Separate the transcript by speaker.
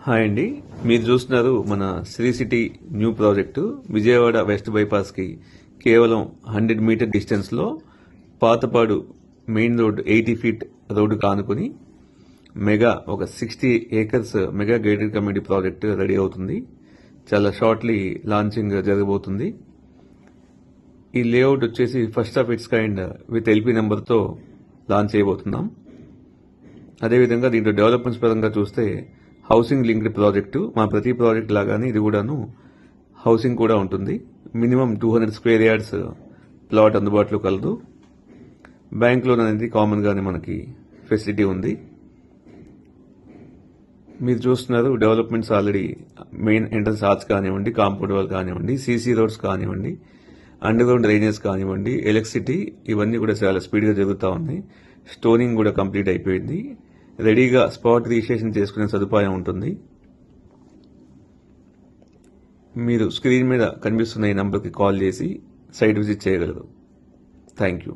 Speaker 1: Hi అండి, మీరు చూస్తున్నారు మన Sri city new project Vijayawada west బైపాస్కి కేవలం 100 మీటర్ డిస్టెన్స్లో Patapadu main road 80 feet road కానుకొని మెగా ఒక 60 acres mega gated community project ready అవుతుంది. చాలా షార్ట్లీ లాంచింగ్ జరగబోతుంది. ఈ లేఅవుట్ వచ్చేసి first of its kind with LP నెంబర్తో లాంచ్ చేయబోతున్నాం. అదేవిధంగా దీంట్లో డెవలప్మెంట్స్ పరంగా చూస్తే హౌసింగ్ లింక్డ్ ప్రాజెక్టు, మా ప్రతి ప్రాజెక్ట్ లాగానే ఇది కూడాను హౌసింగ్ కూడా ఉంటుంది. మినిమం 200 స్క్వేర్ యార్డ్స్ ప్లాట్ అందుబాటులో కలదు. బ్యాంక్ లోన్ అనేది కామన్ గానే మనకి ఫెసిలిటీ ఉంది. మీరు చూస్తున్నారు developments already main entrance arch కానివ్వండి, కాంపౌండ్ వాల్ కానివ్వండి, సీసీ రోడ్స్ కానివ్వండి, అండర్ గ్రౌండ్ డ్రైనేజ్ కానివ్వండి, ఎలక్ట్రిసిటీ ఇవన్నీ కూడా చాలా స్పీడ్గా జరుగుతూ ఉన్నాయి. స్టోనింగ్ కూడా కంప్లీట్ అయిపోయింది. రెడీగా స్పాట్ రిజిస్ట్రేషన్ చేసుకునే సదుపాయం ఉంటుంది. మీరు స్క్రీన్ మీద కనిపిస్తున్న ఈ నంబర్కి కాల్ చేసి సైట్ విజిట్ చేయగలరు. Thank you.